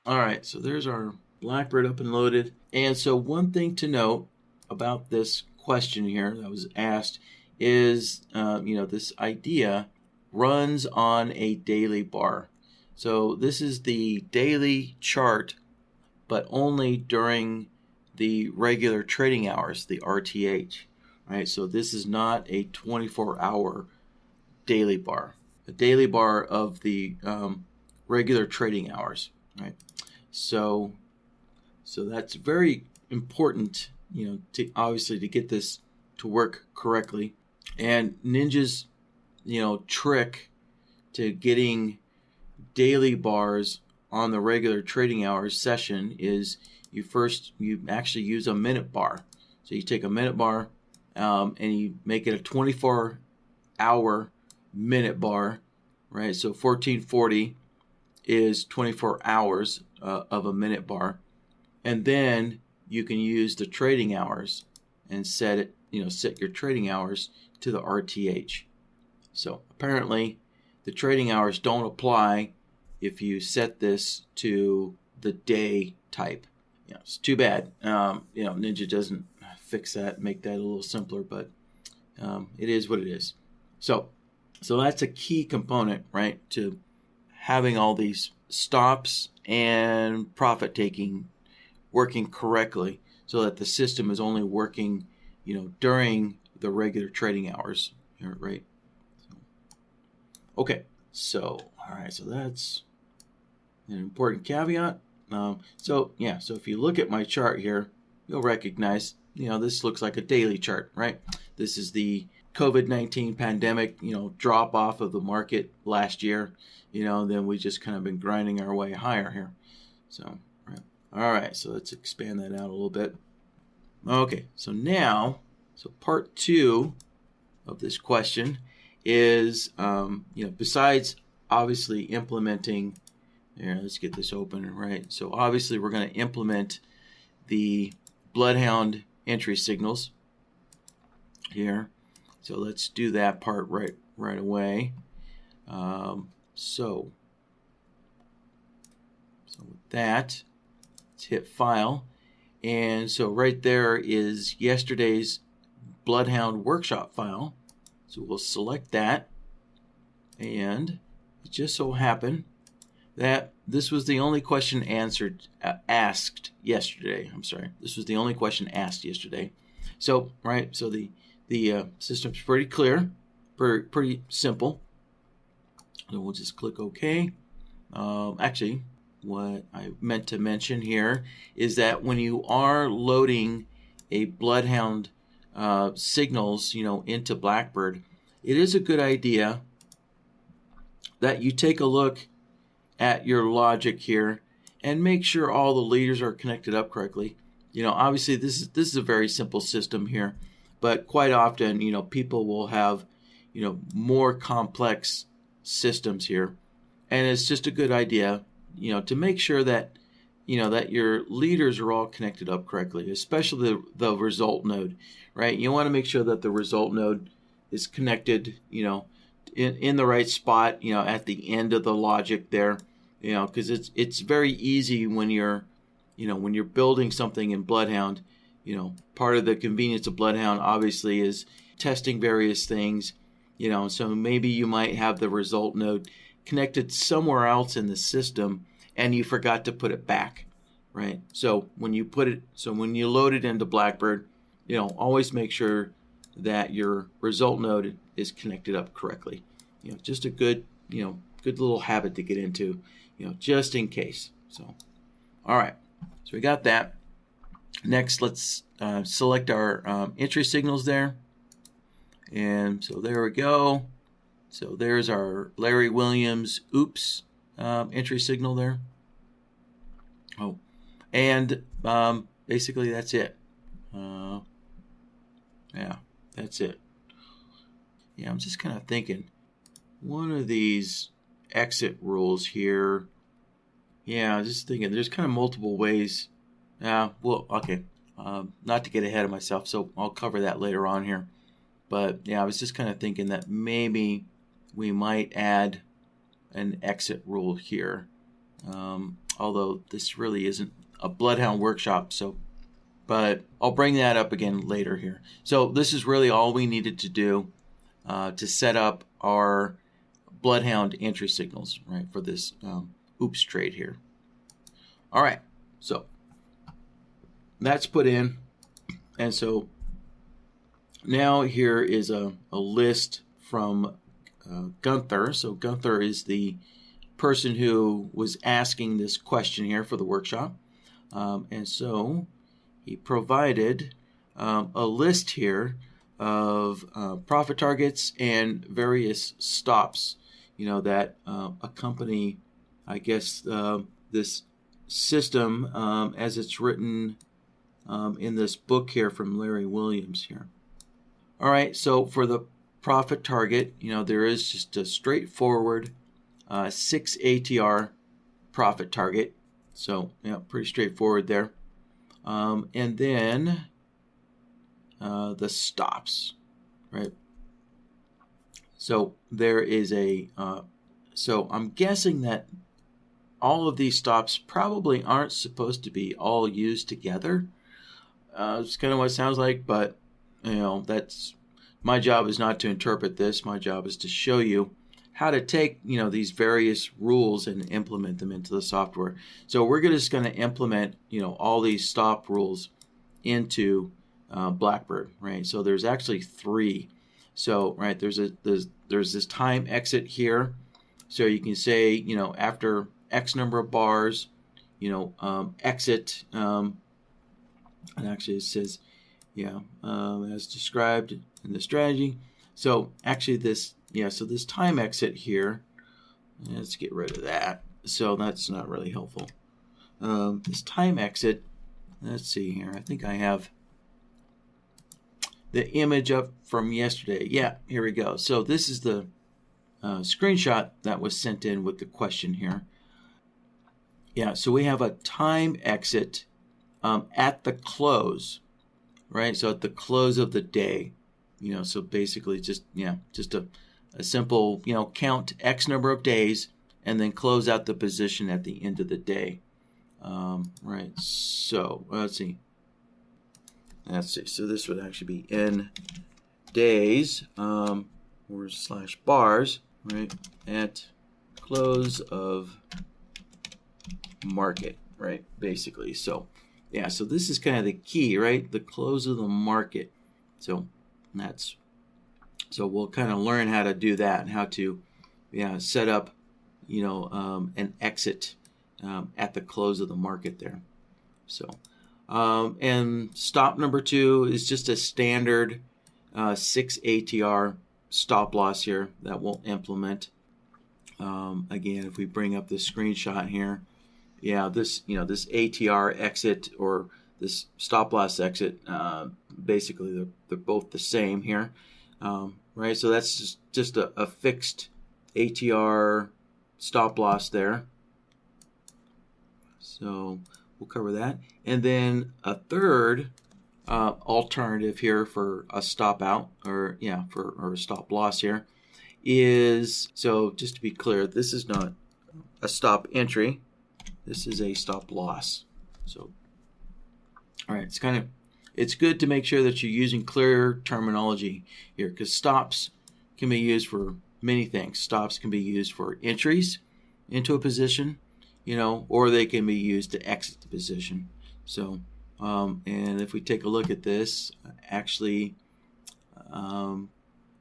All right, so there's our BlackBird up and loaded. And so one thing to note about this question here that was asked is, this idea runs on a daily bar. So this is the daily chart, but only during the regular trading hours, the RTH, right? So this is not a 24-hour daily bar, a daily bar of the regular trading hours, right? So that's very important, to obviously to get this to work correctly. And Ninja's, trick to getting daily bars on the regular trading hours session is you actually use a minute bar. So you take a minute bar and you make it a 24-hour minute bar, right? So 1440 is 24 hours of a minute bar, and then you can use the trading hours and set your trading hours to the RTH. So apparently the trading hours don't apply if you set this to the day type. It's too bad. Ninja doesn't fix that, make that a little simpler, but it is what it is. So that's a key component, right, to having all these stops and profit taking working correctly, so that the system is only working, during the regular trading hours, right? Okay, so all right, so that's an important caveat. So if you look at my chart here, you'll recognize, this looks like a daily chart, right? This is the COVID-19 pandemic, drop off of the market last year, then we just kind of been grinding our way higher here. So, right. All right, so let's expand that out a little bit. Okay, so now, part 2 of this question is, besides obviously implementing, here, let's get this open, right? So obviously we're going to implement the Bloodhound entry signals here. So let's do that part right away. So with that, let's hit File. And so right there is yesterday's Bloodhound workshop file. So we'll select that. And it just so happened that this was the only question asked yesterday. I'm sorry. This was the only question asked yesterday. So, right, so the system's pretty clear, pretty simple. So we'll just click OK. Actually, what I meant to mention here is that when you are loading a Bloodhound signals, into BlackBird, it is a good idea that you take a look at your logic here and make sure all the leaders are connected up correctly. Obviously this is a very simple system here, but quite often, people will have, more complex systems here, and it's just a good idea, to make sure that, that your leaders are all connected up correctly, especially the result node, right? You want to make sure that the result node is connected, in the right spot, at the end of the logic there, because it's very easy when you're building something in Bloodhound. Part of the convenience of Bloodhound obviously is testing various things, so maybe you might have the result node connected somewhere else in the system and you forgot to put it back, right? So when you load it into BlackBird, always make sure that your result node is connected up correctly. Just a good little habit to get into, just in case. So, all right. So we got that. Next, let's select our entry signals there. And so there we go. So there's our Larry Williams oops entry signal there. Oh, and basically that's it. Yeah, that's it. Yeah, I'm just kind of thinking one of these exit rules here. Yeah, just thinking there's kind of multiple ways. Okay. Not to get ahead of myself, so I'll cover that later on here. But yeah, I was just kind of thinking that maybe we might add an exit rule here. although this really isn't a Bloodhound workshop, so, but I'll bring that up again later here. So this is really all we needed to do to set up our Bloodhound entry signals, right, for this oops trade here. All right, so that's put in, and so now here is a list from Gunther. So Gunther is the person who was asking this question here for the workshop, and so he provided a list here of profit targets and various stops, you know, that accompany, I guess, this system as it's written in this book here from Larry Williams here. All right, so for the profit target, you know, there is just a straightforward 6 ATR profit target. So, yeah, pretty straightforward there. And then the stops, right? So there is a, so I'm guessing that all of these stops probably aren't supposed to be all used together. It's kind of what it sounds like, but you know, that's my job is not to interpret this. My job is to show you how to take, you know, these various rules and implement them into the software. So we're just going to implement, you know, all these stop rules into BlackBird, right? So there's actually 3. So right, there's this time exit here. So you can say, you know, after X number of bars, you know, exit. And actually it says, yeah, as described in the strategy. So actually this, yeah, so this time exit here, let's get rid of that. So that's not really helpful. This time exit, let's see here. I think I have the image up from yesterday. Yeah, here we go. So this is the screenshot that was sent in with the question here. Yeah, so we have a time exit at the close, right? So at the close of the day, you know, so basically just, yeah, just a simple, you know, count X number of days and then close out the position at the end of the day. Right, so let's see. So this would actually be in days or / bars, right, at close of market, right, basically. So yeah, so this is kind of the key, right, the close of the market. So that's, so we'll kind of learn how to do that and how to, yeah, set up, you know, an exit at the close of the market there. So and stop number 2 is just a standard 6 ATR stop loss here that we'll implement. Again, if we bring up this screenshot here, yeah, this, you know, this ATR exit or this stop loss exit, basically they're both the same here, right? So that's just a fixed ATR stop loss there. So we'll cover that. And then a third alternative here for a stop out, or yeah, or a stop loss here is, so just to be clear, this is not a stop entry. This is a stop loss. So, all right, it's good to make sure that you're using clear terminology here, because stops can be used for many things. Stops can be used for entries into a position, you know, or they can be used to exit the position. So, and if we take a look at this, actually,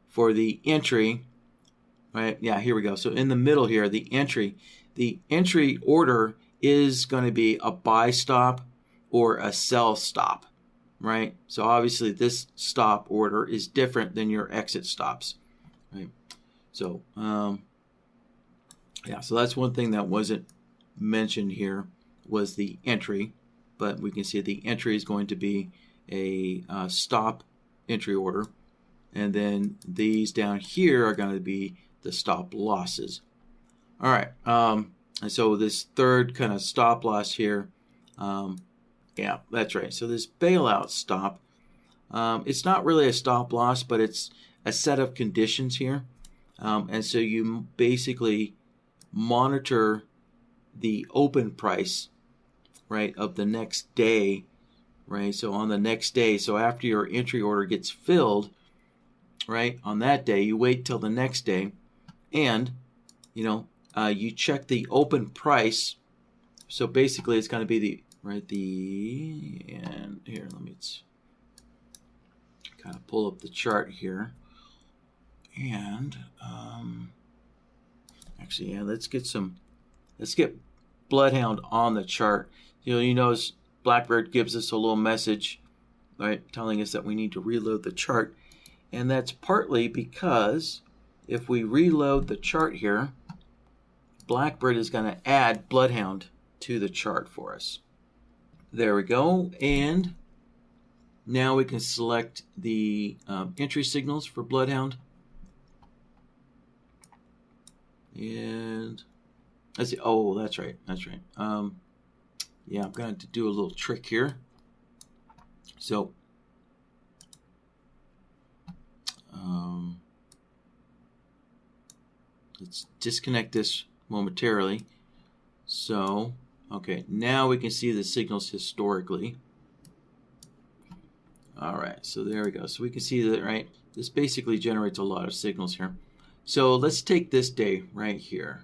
for the entry, right? Yeah, here we go. So in the middle here, the entry order is going to be a buy stop or a sell stop, right? So obviously this stop order is different than your exit stops, right? So, yeah, so that's one thing that wasn't mentioned here was the entry, but we can see the entry is going to be a stop entry order, and then these down here are going to be the stop losses. All right, and so this third kind of stop loss here, yeah, that's right. So this bailout stop, it's not really a stop loss, but it's a set of conditions here, and so you basically monitor the open price, right, of the next day, right? So on the next day, so after your entry order gets filled, right, on that day, you wait till the next day, and you check the open price. So basically, it's going to be and here, let me kind of pull up the chart here, and actually, yeah, let's get Bloodhound on the chart. You notice BlackBird gives us a little message, right, telling us that we need to reload the chart, and that's partly because if we reload the chart here, BlackBird is going to add Bloodhound to the chart for us. There we go, and now we can select the entry signals for Bloodhound. And let's see. Oh, that's right. Yeah, I'm going to do a little trick here. So, let's disconnect this momentarily. So, okay, now we can see the signals historically. All right, so there we go. So we can see that, right? This basically generates a lot of signals here. So let's take this day right here.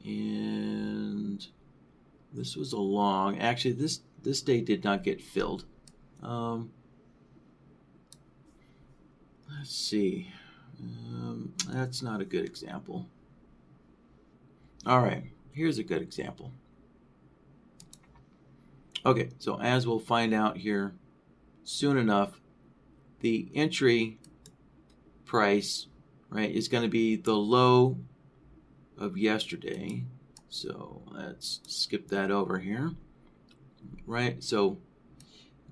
And this was a long, actually this day did not get filled. Let's see. That's not a good example. All right, here's a good example. Okay, so as we'll find out here soon enough, the entry price, right, is going to be the low of yesterday. So let's skip that over here. Right, so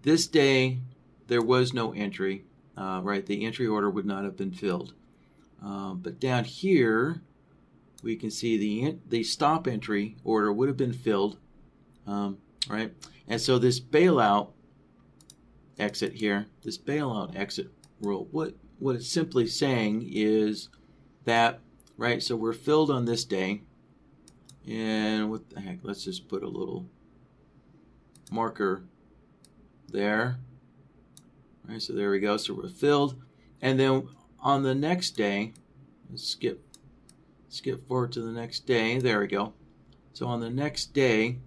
this day there was no entry, right? The entry order would not have been filled. But down here we can see the stop entry order would have been filled, right? And so this bailout exit here, this bailout exit rule, what it's simply saying is that, right, so we're filled on this day, and what the heck, let's just put a little marker there. Right, so there we go, so we're filled, and then on the next day, let's skip forward to the next day, there we go. So on the next day,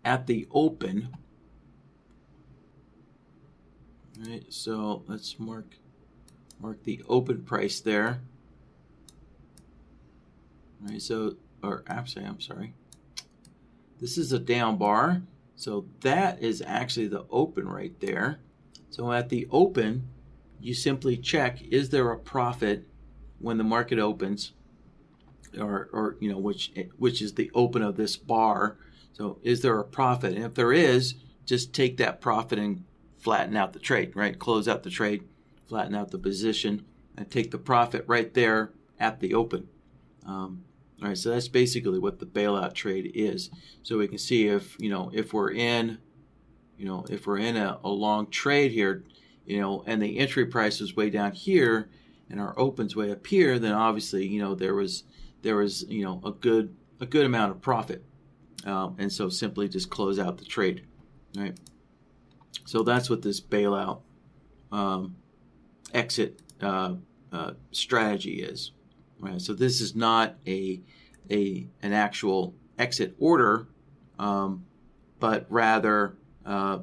at the open, right, so let's mark the open price there. Right, so, or actually, I'm sorry. This is a down bar, so that is actually the open right there. So at the open, you simply check, is there a profit when the market opens, or which is the open of this bar. So is there a profit? And if there is, just take that profit and flatten out the trade, right? Close out the trade, flatten out the position, and take the profit right there at the open. All right, so that's basically what the bailout trade is. So we can see if we're in a long trade here, and the entry price is way down here, and our open's way up here, then obviously there was a good amount of profit, and so simply just close out the trade, right? So that's what this bailout exit strategy is. Right, so this is not an actual exit order, but rather a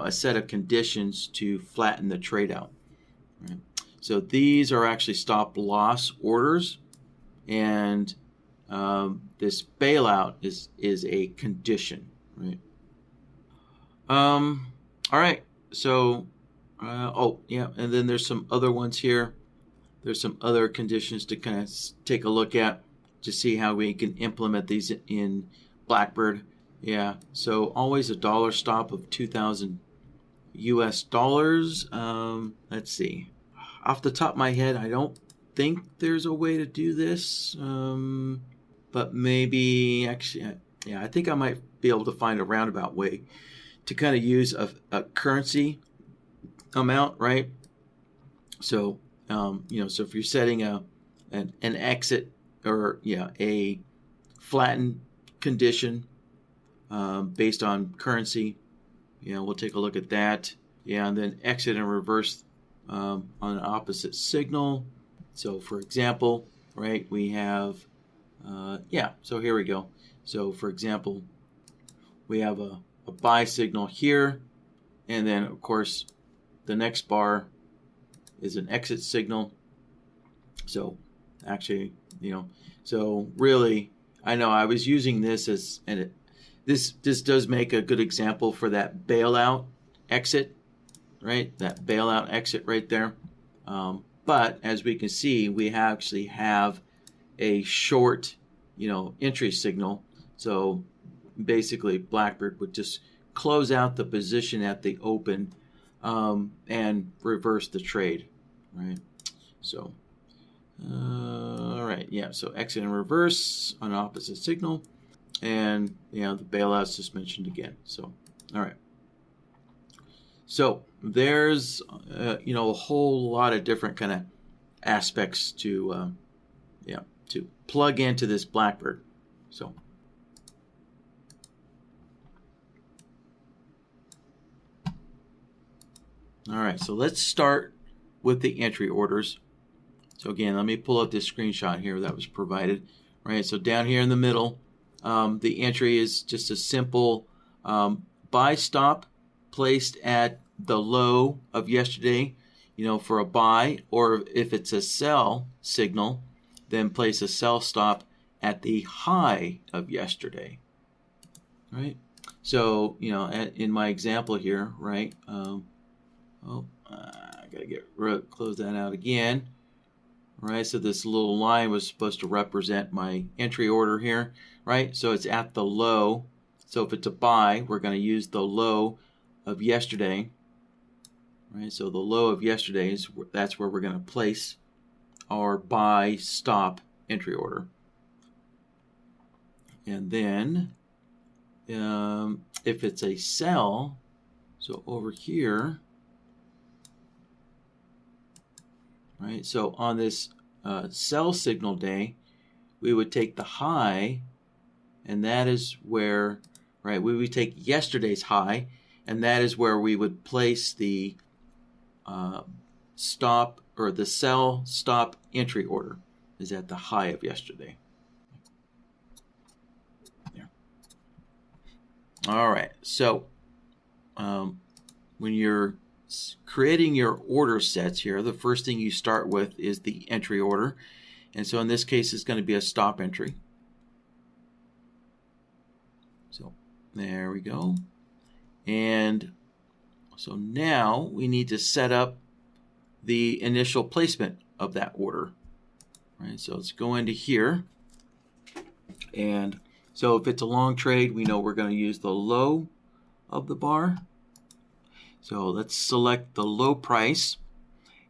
set of conditions to flatten the trade out. Right? So these are actually stop loss orders, and this bailout is a condition. Right. All right. So and then there's some other ones here. There's some other conditions to kind of take a look at to see how we can implement these in BlackBird. Yeah, so always a dollar stop of 2,000 US dollars. Let's see. Off the top of my head, I don't think there's a way to do this. But maybe, actually, yeah, I think I might be able to find a roundabout way to kind of use a currency amount, right? So, so if you're setting a an exit, or a flattened condition based on currency. We'll take a look at that. And then exit and reverse on an opposite signal. So for example, right, we have, so here we go. So for example, we have a buy signal here, and then of course the next bar is an exit signal. So actually, so really, I know I was using this as, and this does make a good example for that bailout exit, right? That bailout exit right there. But as we can see, we actually have a short, entry signal. So basically, BlackBird would just close out the position at the open and reverse the trade, right? So, all right, so exit and reverse on opposite signal, and the bailout's just mentioned again. So, all right. So there's a whole lot of different kind of aspects to to plug into this BlackBird. So all right, so let's start with the entry orders. So again, let me pull up this screenshot here that was provided. Right, so down here in the middle, the entry is just a simple buy stop placed at the low of yesterday, for a buy, or if it's a sell signal, then place a sell stop at the high of yesterday. Right, so in my example here, right, I gotta close that out again. Right, so this little line was supposed to represent my entry order here, right? So it's at the low. So if it's a buy, we're going to use the low of yesterday, right? So the low of yesterday that's where we're going to place our buy stop entry order. And then if it's a sell, so over here, right, so on this sell signal day, we would take the high, and that is where, right, we would take yesterday's high, and that is where we would place the stop, or the sell stop entry order is at the high of yesterday. There. All right, so when you're creating your order sets here, the first thing you start with is the entry order. And so in this case, it's going to be a stop entry. So there we go. And so now we need to set up the initial placement of that order. Right, so let's go into here. And so if it's a long trade, we know we're going to use the low of the bar. So let's select the low price,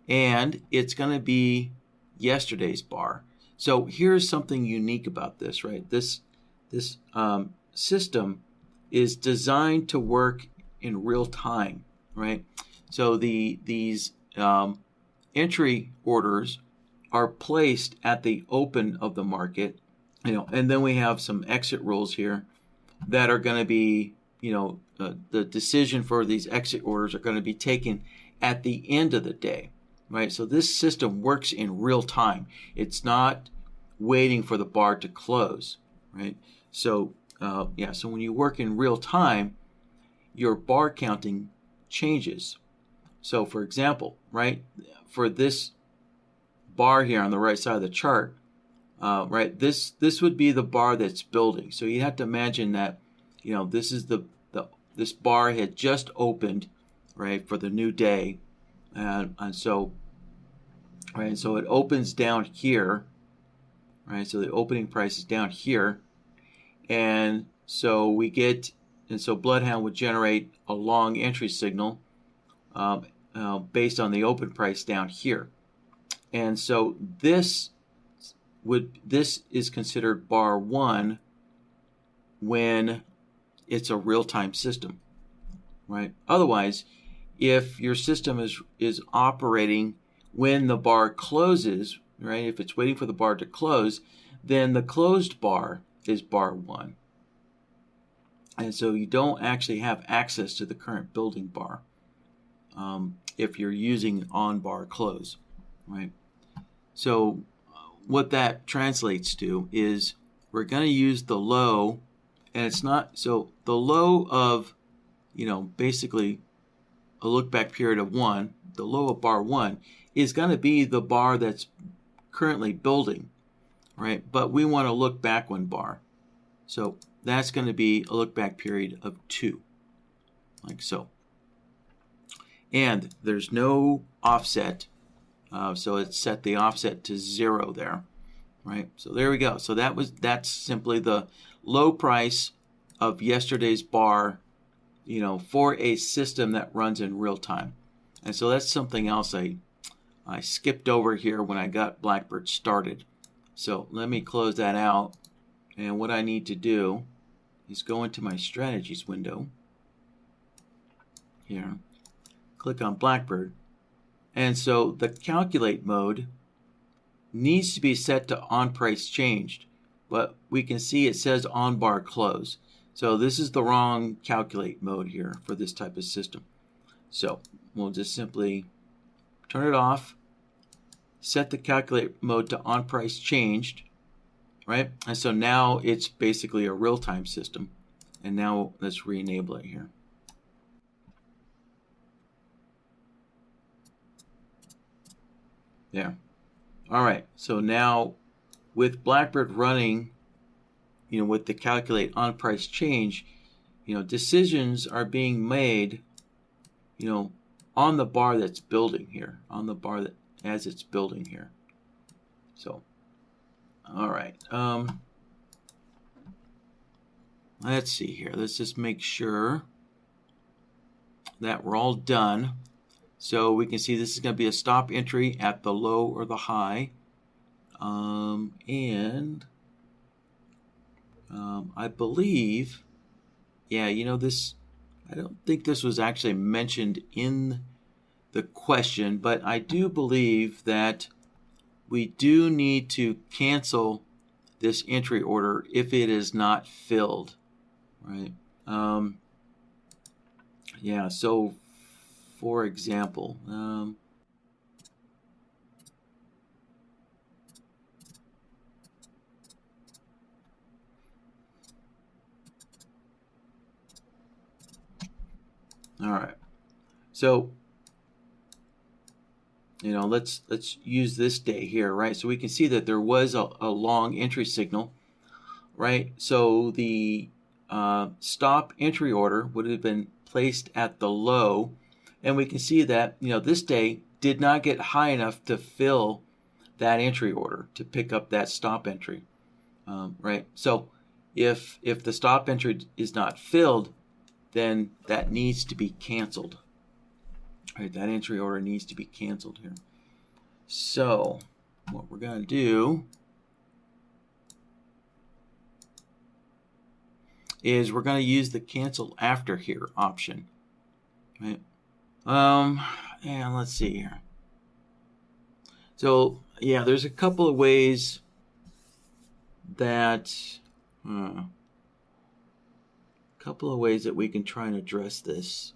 and it's going to be yesterday's bar. So here's something unique about this, right? This system is designed to work in real time, right? So these entry orders are placed at the open of the market, and then we have some exit rules here that are going to be, the decision for these exit orders are going to be taken at the end of the day, right? So this system works in real time. It's not waiting for the bar to close, right? So, so when you work in real time, your bar counting changes. So for example, right, for this bar here on the right side of the chart, right, this would be the bar that's building. So you have to imagine that, this is this bar had just opened, right, for the new day, and so, right, so it opens down here, right, so the opening price is down here, and so Bloodhound would generate a long entry signal based on the open price down here, and so this is considered bar 1 when it's a real-time system, right? Otherwise, if your system is operating when the bar closes, right? If it's waiting for the bar to close, then the closed bar is bar 1. And so you don't actually have access to the current building bar if you're using on bar close, right? So what that translates to is we're going to use the low, and it's not, so the low of, basically a look back period of 1, the low of bar 1 is going to be the bar that's currently building, right? But we want to look back 1 bar. So that's going to be a look back period of 2, like so. And there's no offset, so it's set the offset to 0 there, right? So there we go. So that's simply the low price of yesterday's bar, for a system that runs in real time. And so that's something else I skipped over here when I got BlackBird started. So let me close that out. And what I need to do is go into my strategies window here, click on BlackBird. And so the calculate mode needs to be set to on price changed, but we can see it says on bar close. So this is the wrong calculate mode here for this type of system. So we'll just simply turn it off, set the calculate mode to on price changed, right? And so now it's basically a real-time system. And now let's re-enable it here. There. All right, so now with BlackBird running, with the calculate on price change, decisions are being made, on the bar that's building here, on the bar that as it's building here. So, all right, let's see here. Let's just make sure that we're all done. So we can see this is going to be a stop entry at the low or the high. I believe, this, I don't think this was actually mentioned in the question, but I do believe that we do need to cancel this entry order if it is not filled, right? So for example, all right, so let's use this day here, right? So we can see that there was a long entry signal, right? So the stop entry order would have been placed at the low, and we can see that this day did not get high enough to fill that entry order to pick up that stop entry, right? So if the stop entry is not filled, then that needs to be canceled. Right, that entry order needs to be canceled here. So what we're going to do is we're going to use the cancel after here option, right? And let's see here. So yeah, there's a couple of ways that we can try and address this.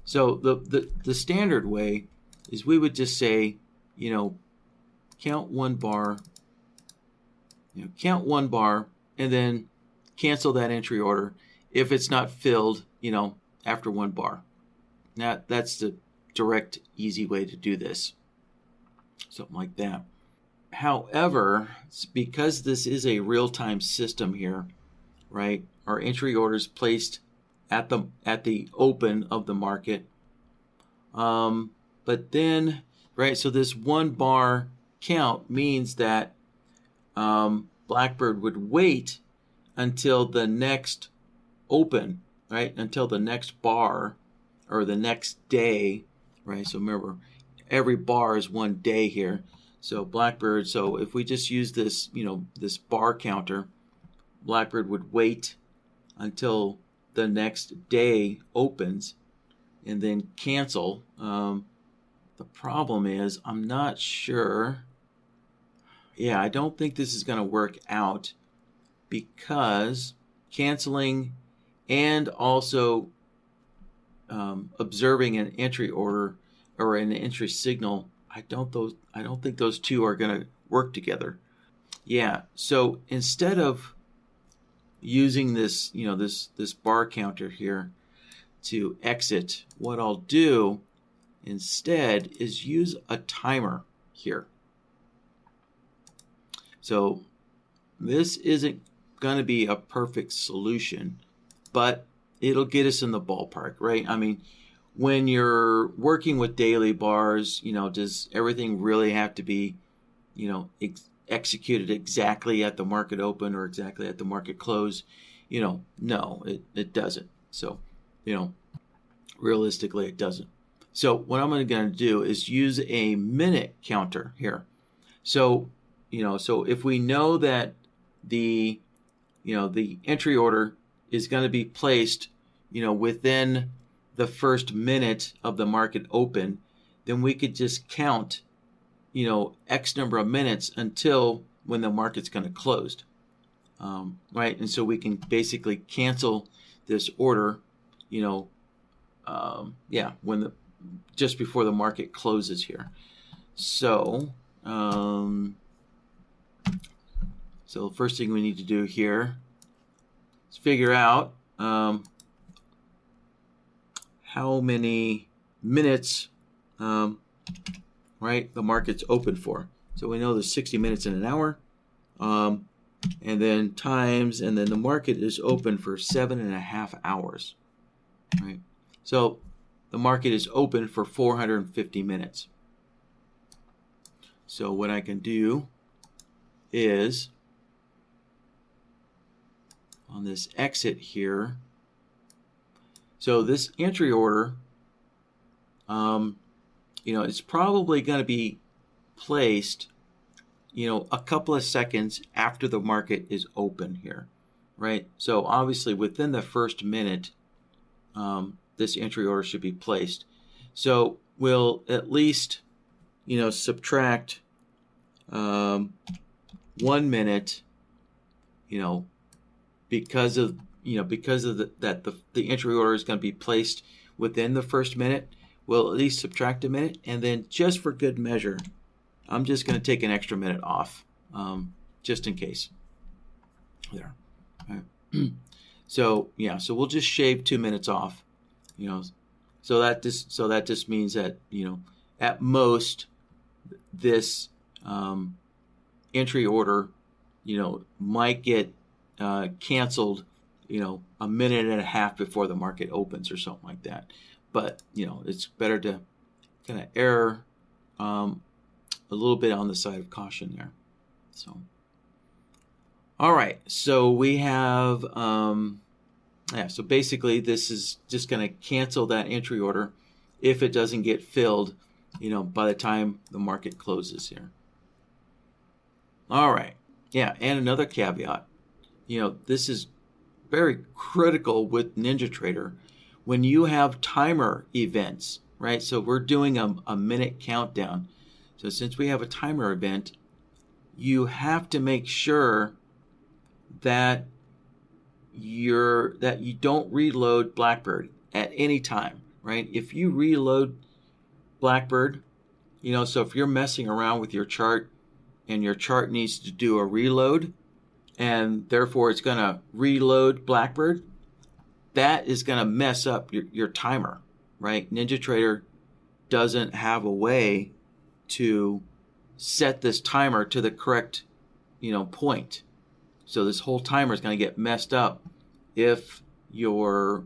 So the standard way is we would just say, count 1 bar, count 1 bar, and then cancel that entry order if it's not filled, after 1 bar. Now that's the direct, easy way to do this. Something like that. However, because this is a real-time system here, right? Our entry orders placed at the open of the market. But then, right, so this 1 bar count means that BlackBird would wait until the next open, right, until the next bar or the next day, right? So remember, every bar is 1 day here. So BlackBird, so if we just use this, this bar counter, BlackBird would wait until the next day opens and then cancel. The problem is I'm not sure yeah, I don't think this is going to work out because canceling and also observing an entry order or an entry signal, I don't think those two are going to work together. Yeah, so instead of using this, this bar counter here to exit, what I'll do instead is use a timer here. So this isn't going to be a perfect solution, but it'll get us in the ballpark, right? I mean, when you're working with daily bars, does everything really have to be, executed exactly at the market open or exactly at the market close? No, it doesn't. So, realistically, it doesn't. So what I'm going to do is use a minute counter here. So, so if we know that the entry order is going to be placed, within the first minute of the market open, then we could just count, X number of minutes until when the market's going to close, right? And so we can basically cancel this order, when just before the market closes here. So, so the first thing we need to do here is figure out how many minutes, right, the market's open for. So we know there's 60 minutes in an hour, and then times, and then the market is open for 7.5 hours, right? So the market is open for 450 minutes. So what I can do is on this exit here, so this entry order, it's probably going to be placed, a couple of seconds after the market is open here, right? So obviously within the first minute, this entry order should be placed. So we'll at least, subtract 1 minute, because of the entry order is going to be placed within the first minute. We'll at least subtract a minute, and then just for good measure, I'm just going to take an extra minute off, just in case. There. Right. So yeah, so we'll just shave 2 minutes off. So that just means that at most this entry order might get canceled a minute and a half before the market opens or something like that. But it's better to kind of err a little bit on the side of caution there. So all right, so we have so basically this is just going to cancel that entry order if it doesn't get filled by the time the market closes here. All right, yeah, and another caveat, this is very critical with NinjaTrader when you have timer events, right? So we're doing a minute countdown. So since we have a timer event, you have to make sure that you don't reload BlackBird at any time, right? If you reload BlackBird, so if you're messing around with your chart and your chart needs to do a reload, and therefore it's going to reload BlackBird, that is going to mess up your timer, right? NinjaTrader doesn't have a way to set this timer to the correct, point. So this whole timer is going to get messed up if you're,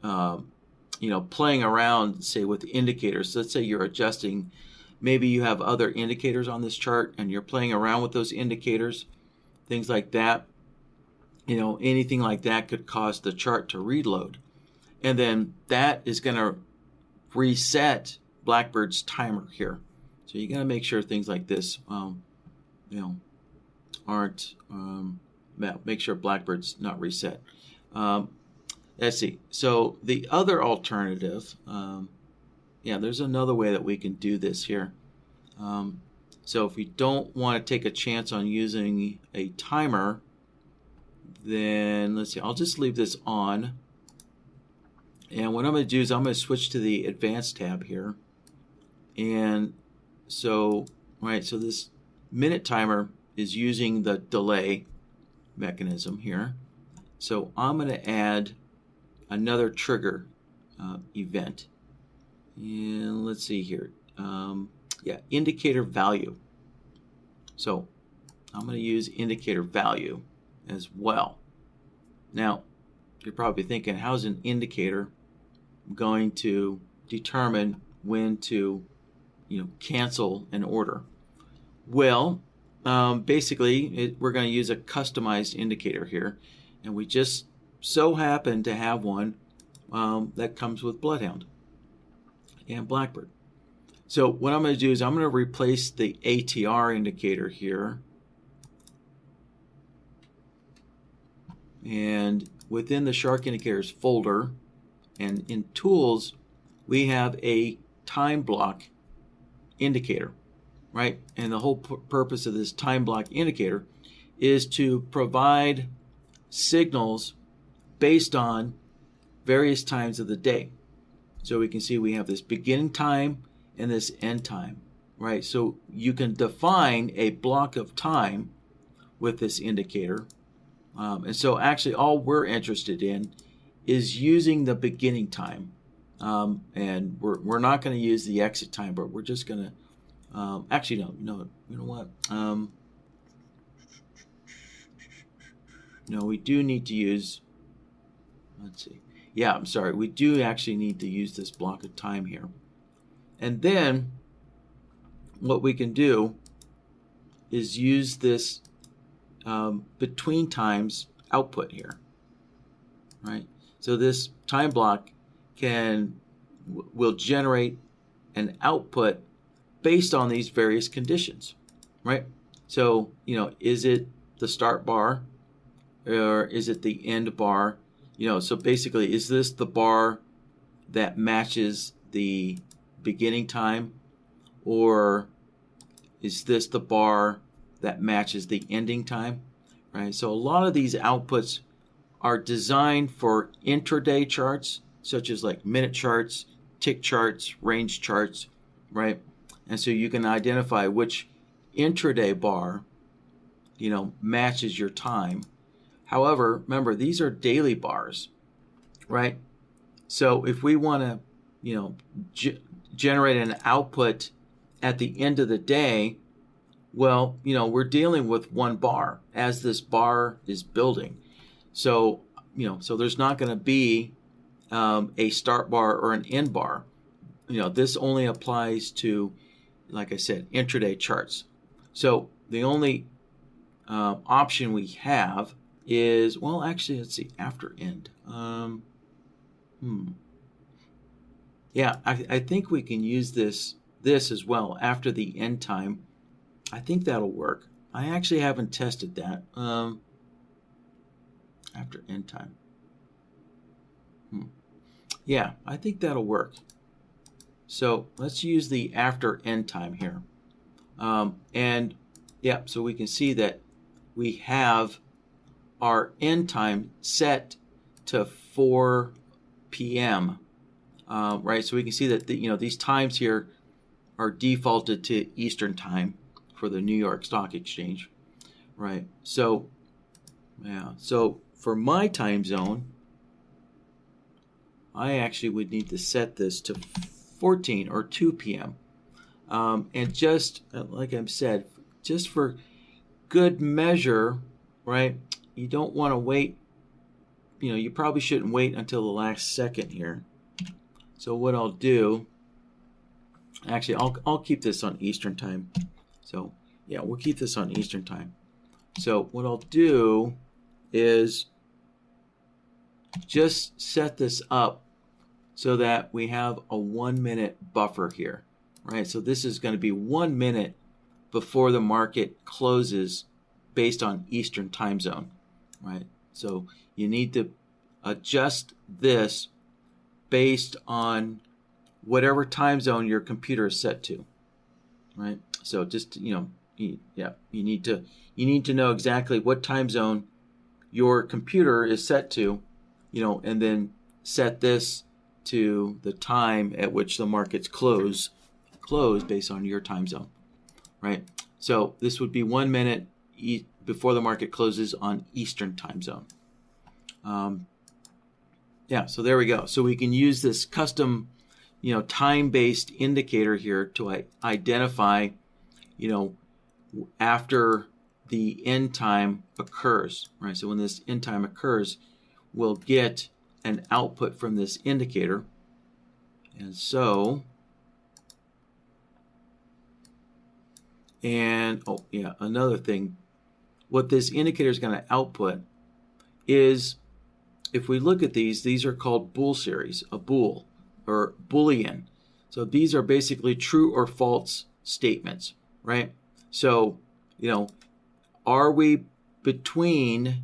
playing around, say, with the indicators. So let's say you're adjusting. Maybe you have other indicators on this chart and you're playing around with those indicators, things like that. Anything like that could cause the chart to reload. And then that is going to reset BlackBird's timer here. So you got to make sure things like this, aren't, make sure BlackBird's not reset. Let's see. So the other alternative, there's another way that we can do this here. So if we don't want to take a chance on using a timer, then let's see, I'll just leave this on. And what I'm going to do is I'm going to switch to the advanced tab here. And so, right, so this minute timer is using the delay mechanism here. So I'm going to add another trigger event. And let's see here. Yeah, indicator value. So I'm going to use indicator value as well. Now, you're probably thinking, how's an indicator going to determine when to, cancel an order? Well, basically, we're going to use a customized indicator here, and we just so happen to have one that comes with Bloodhound and BlackBird. So what I'm going to do is I'm going to replace the ATR indicator here, and within the Shark Indicators folder and in Tools, we have a time block indicator, right? And the whole purpose of this time block indicator is to provide signals based on various times of the day. So we can see we have this beginning time and this end time, right? So you can define a block of time with this indicator. And so actually all we're interested in is using the beginning time. And we're not going to use the exit time, but we're just going to, actually, no, you know what? No, we do need to use, let's see. Yeah, I'm sorry. We do actually need to use this block of time here. And then what we can do is use this between times output here, right? So this time block will generate an output based on these various conditions, right? So, is it the start bar or is it the end bar? So basically, is this the bar that matches the beginning time, or is this the bar that matches the ending time, right? So a lot of these outputs are designed for intraday charts, such as like minute charts, tick charts, range charts, right? And so you can identify which intraday bar, matches your time. However, remember, these are daily bars, right? So if we want to, generate an output at the end of the day, well, we're dealing with one bar as this bar is building. So, so there's not going to be a start bar or an end bar. This only applies to, like I said, intraday charts. So the only option we have is, well, actually, let's see, after end. Yeah, I think we can use this as well after the end time. I think that'll work. I actually haven't tested that. After end time. Yeah, I think that'll work. So let's use the after end time here. And yeah, so we can see that we have our end time set to 4 p.m. Right, so we can see that these times here are defaulted to Eastern time for the New York Stock Exchange, right? So, yeah, so for my time zone, I actually would need to set this to 14 or 2 p.m. And just like I've said, just for good measure, right? You don't want to wait. You probably shouldn't wait until the last second here. So what I'll do, actually, I'll keep this on Eastern time. So yeah, we'll keep this on Eastern time. So what I'll do is just set this up so that we have a 1 minute buffer here, right? So this is going to be 1 minute before the market closes based on Eastern time zone, right? So you need to adjust this based on whatever time zone your computer is set to. right? So just, you need to know exactly what time zone your computer is set to, and then set this to the time at which the markets close based on your time zone, right? So this would be 1 minute before the market closes on Eastern time zone. So there we go. So we can use this custom, time-based indicator here to identify, after the end time occurs, right? So when this end time occurs, we'll get an output from this indicator. And so, another thing, what this indicator is going to output is, if we look at these are called bool series, a bool or Boolean. So these are basically true or false statements, right? So, are we between,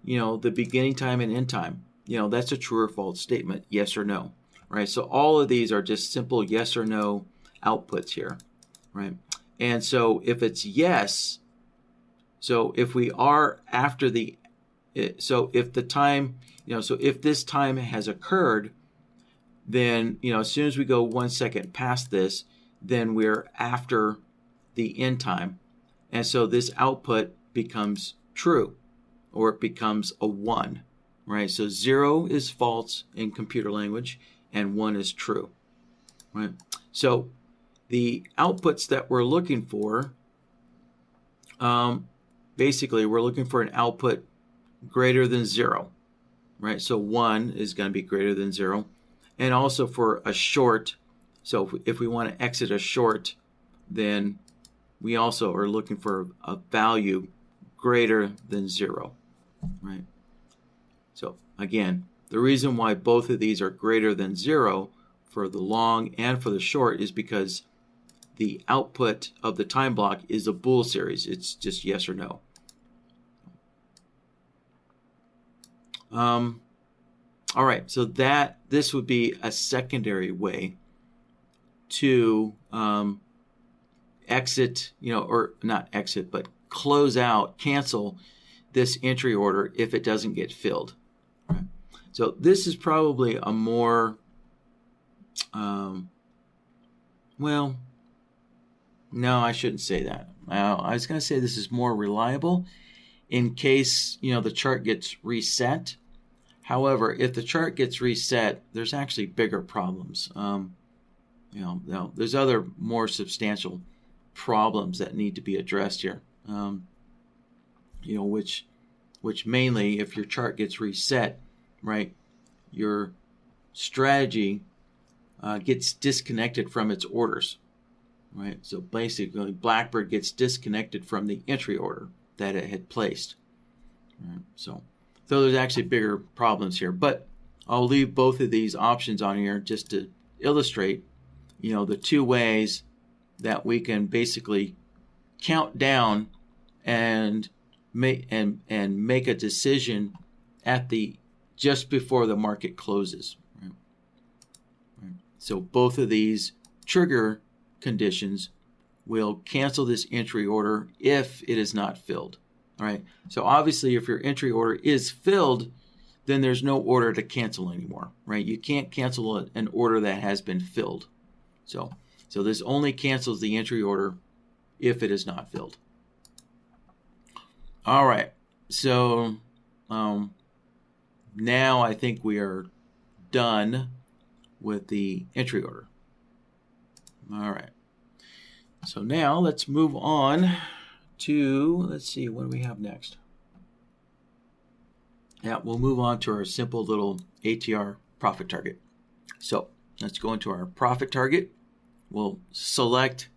the beginning time and end time? That's a true or false statement, yes or no, right? So all of these are just simple yes or no outputs here, right? And so if it's yes, so if we are after so if the time, so if this time has occurred, then, as soon as we go 1 second past this, then we're after the end time. And so this output becomes true, or it becomes a 1, right? So 0 is false in computer language, and 1 is true, right? So the outputs that we're looking for, basically we're looking for an output greater than 0, right? So 1 is going to be greater than 0. And also for a short, so if we want to exit a short, then we also are looking for a value greater than 0, right? So again, the reason why both of these are greater than 0 for the long and for the short is because the output of the time block is a bool series. It's just yes or no. All right, so this would be a secondary way to exit, or not exit, but close out, cancel this entry order if it doesn't get filled. Right? So this is probably a more, well, no, I shouldn't say that. I was going to say this is more reliable in case, the chart gets reset. However, if the chart gets reset, there's actually bigger problems. There's other more substantial problems that need to be addressed here. Which mainly, if your chart gets reset, right, your strategy gets disconnected from its orders, right? So basically, BlackBird gets disconnected from the entry order that it had placed. Right? So there's actually bigger problems here, but I'll leave both of these options on here just to illustrate, the two ways that we can basically count down and make a decision at just before the market closes. Right? Right. So both of these trigger conditions will cancel this entry order if it is not filled. All right. So obviously, if your entry order is filled, then there's no order to cancel anymore, right? You can't cancel an order that has been filled. So this only cancels the entry order if it is not filled. All right. So now I think we are done with the entry order. All right. So now let's move on to, let's see, what do we have next? Yeah, we'll move on to our simple little ATR profit target. So let's go into our profit target. We'll select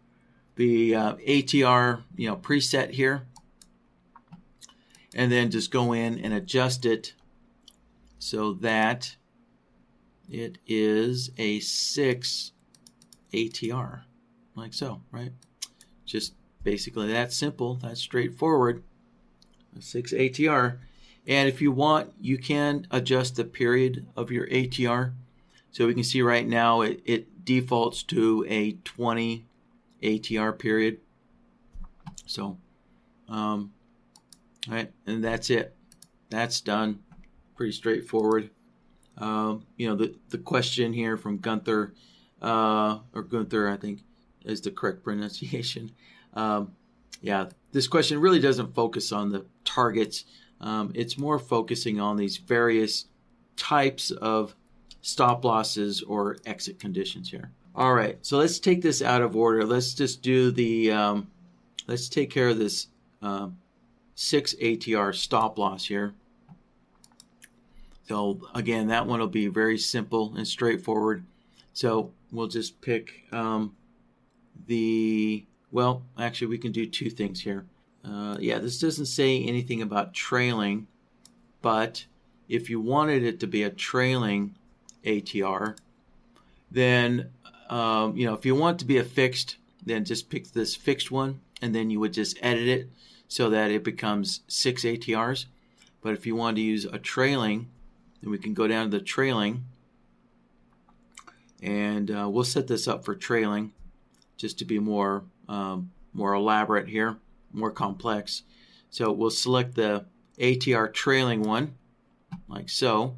the ATR preset here, and then just go in and adjust it so that it is a 6 ATR, like so, right? Just basically that simple, that's straightforward, a 6 ATR. And if you want, you can adjust the period of your ATR. So we can see right now it defaults to a 20 ATR period. So, all right, and that's it. That's done. Pretty straightforward. You know, the question here from Gunther, or Gunther, I think is the correct pronunciation. Yeah, this question really doesn't focus on the targets. It's more focusing on these various types of stop losses or exit conditions here. All right, so let's take this out of order. Let's just do the, let's take care of this 6 ATR stop loss here. So again, that one will be very simple and straightforward. So we'll just pick well, actually we can do two things here. Yeah, this doesn't say anything about trailing, but if you wanted it to be a trailing ATR, then, you know, if you want it to be a fixed, then just pick this fixed one, and then you would just edit it so that it becomes 6 ATRs. But if you want to use a trailing, then we can go down to the trailing, and we'll set this up for trailing just to be more elaborate here, more complex. So we'll select the ATR trailing one, like so,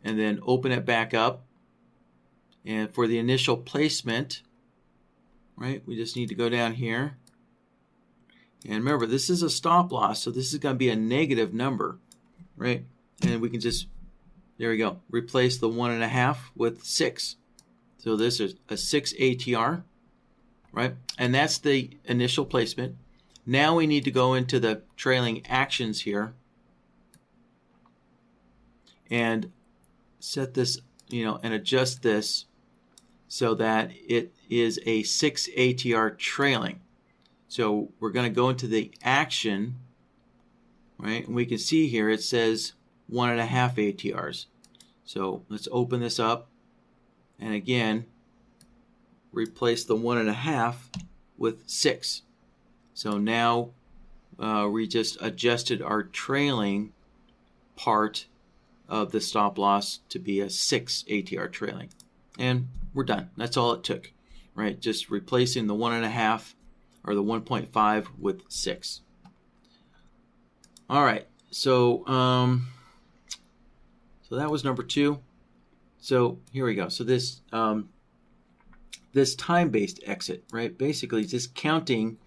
and then open it back up. And for the initial placement, right, we just need to go down here. And remember, this is a stop loss, so this is going to be a negative number, right? And we can just, there we go, replace the 1.5 with 6. So this is a 6 ATR, right? And that's the initial placement. Now we need to go into the trailing actions here and set this, you know, and adjust this so that it is a 6 ATR trailing. So we're going to go into the action, right? And we can see here it says 1.5 ATRs. So let's open this up, and again, replace the 1.5 with 6. So now we just adjusted our trailing part of the stop loss to be a 6 ATR trailing. And we're done. That's all it took, right? Just replacing the 1.5 or the 1.5 with 6. All right, so so that was number 2. So here we go. So this this time-based exit, right? Basically, just counting,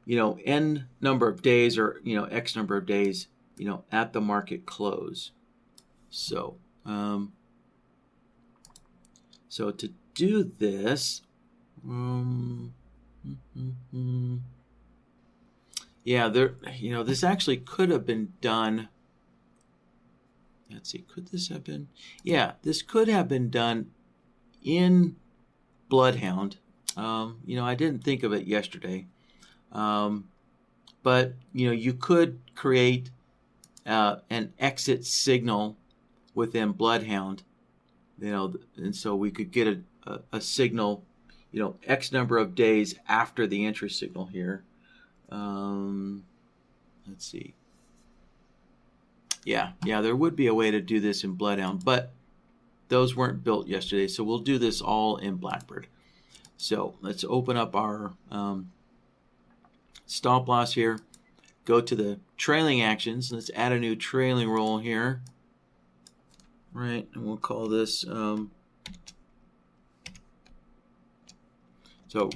you know, n number of days, or, you know, x number of days, you know, at the market close. So so to do this, yeah, there, you know, this actually could have been done. Let's see, could this have been? Yeah, this could have been done in Bloodhound. You know, I didn't think of it yesterday, but you know, you could create an exit signal within Bloodhound. You know, and so we could get a signal, you know, X number of days after the entry signal here. Let's see. Yeah, there would be a way to do this in Bloodhound, but those weren't built yesterday, so we'll do this all in BlackBird. So let's open up our stop loss here. Go to the trailing actions. Let's add a new trailing roll here. Right, and we'll call this, so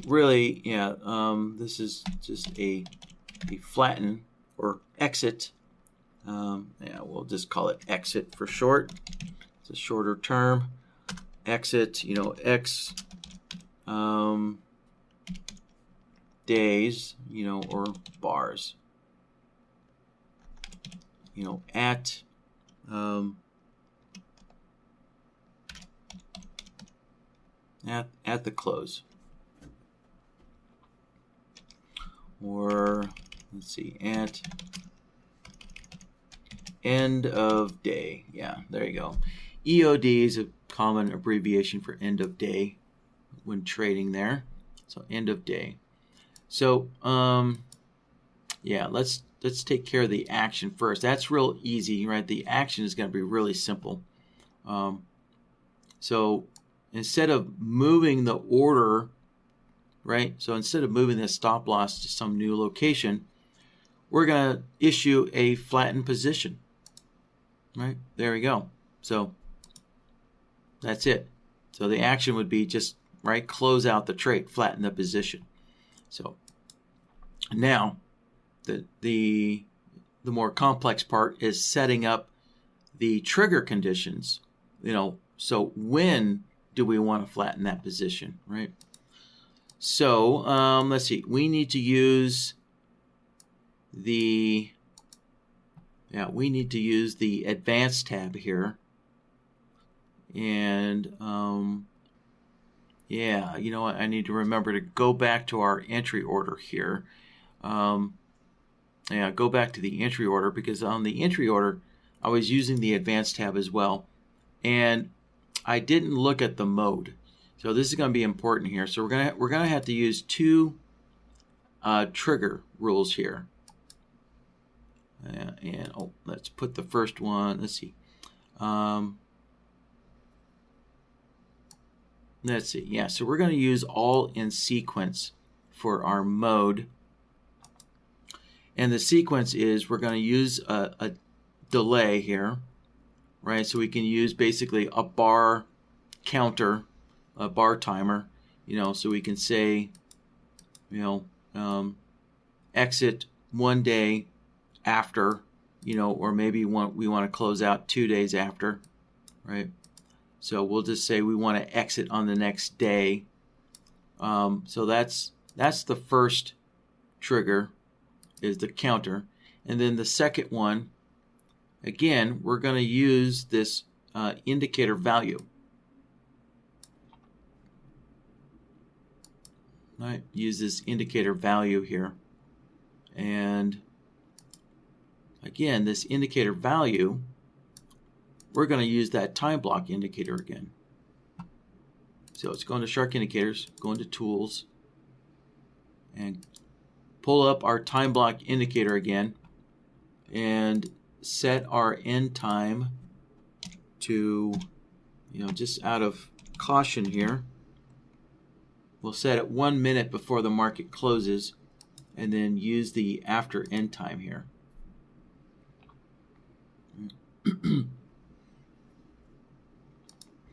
really, yeah, this is just a flatten or exit. Yeah, we'll just call it exit for short. It's a shorter term. Exit, you know, X days, you know, or bars. You know, at the close. Or let's see, at end of day. Yeah, there you go. EOD is a common abbreviation for end of day when trading there. So end of day. So yeah, let's take care of the action first. That's real easy, right? The action is going to be really simple. So instead of moving the order right? So instead of moving this stop loss to some new location, we're going to issue a flattened position, right? There we go. So that's it. So the action would be just, right, close out the trade, flatten the position. So now the more complex part is setting up the trigger conditions, so when do we want to flatten that position, right? So let's see, we need to use the advanced tab here, and you know what, I need to remember to go back to our entry order here. Go back to the entry order, because on the entry order I was using the advanced tab as well, and I didn't look at the mode. So this is going to be important here. So we're gonna have to use two trigger rules here. Let's put the first one. Let's see. Let's see. Yeah. So we're going to use all in sequence for our mode. And the sequence is we're going to use a delay here, right? So we can use basically a bar counter, a bar timer, so we can say, exit 1 day after, or maybe we want to close out 2 days after, right? So we'll just say we want to exit on the next day. So that's the first trigger, is the counter. And then the second one, again, we're going to use this indicator value. Right, use this indicator value here. And again, this indicator value, we're going to use that time block indicator again. So let's go into Shark Indicators, go into Tools, and pull up our time block indicator again, and set our end time to, just out of caution here, we'll set it 1 minute before the market closes, and then use the after end time here.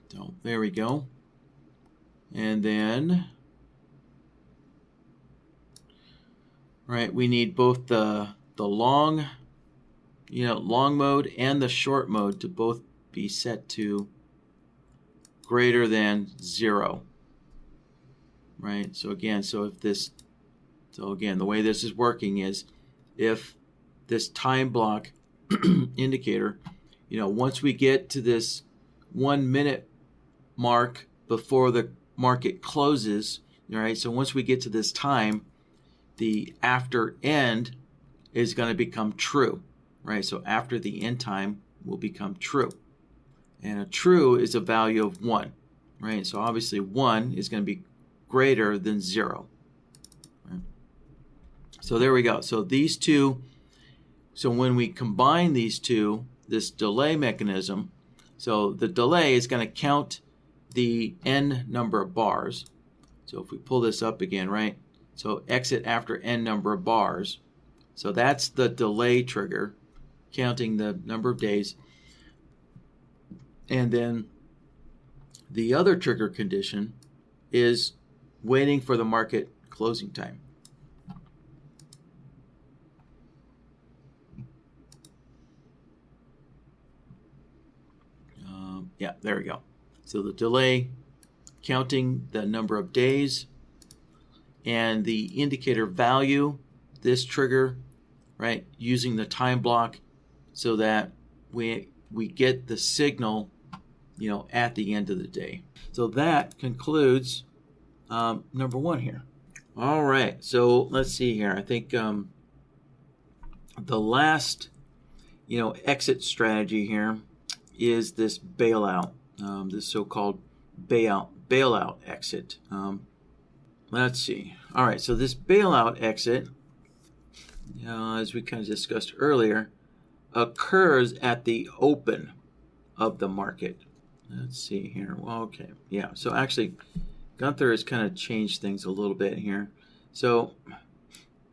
So there we go. And then, right, we need both the long, long mode and the short mode to both be set to greater than 0. Right. So again, the way this is working is, if this time block indicator, once we get to this 1 minute mark before the market closes, right? So once we get to this time, the after end is going to become true, right? So after the end time will become true. And a true is a value of 1, right? So obviously 1 is going to be greater than 0. Right? So there we go. So these two, so when we combine these two, this delay mechanism, so the delay is going to count the n number of bars. So if we pull this up again, right? So exit after n number of bars. So that's the delay trigger, counting the number of days. And then the other trigger condition is waiting for the market closing time. Yeah, there we go. So the delay, counting the number of days, and the indicator value, this trigger, right, using the time block so that we get the signal, at the end of the day. So that concludes number 1 here. All right, so let's see here. I think the last, exit strategy here is this bailout, this so-called bailout exit. Let's see. All right, so this bailout exit, as we kind of discussed earlier, occurs at the open of the market. Let's see here. Well, okay, yeah. So actually, Gunther has kind of changed things a little bit here. So,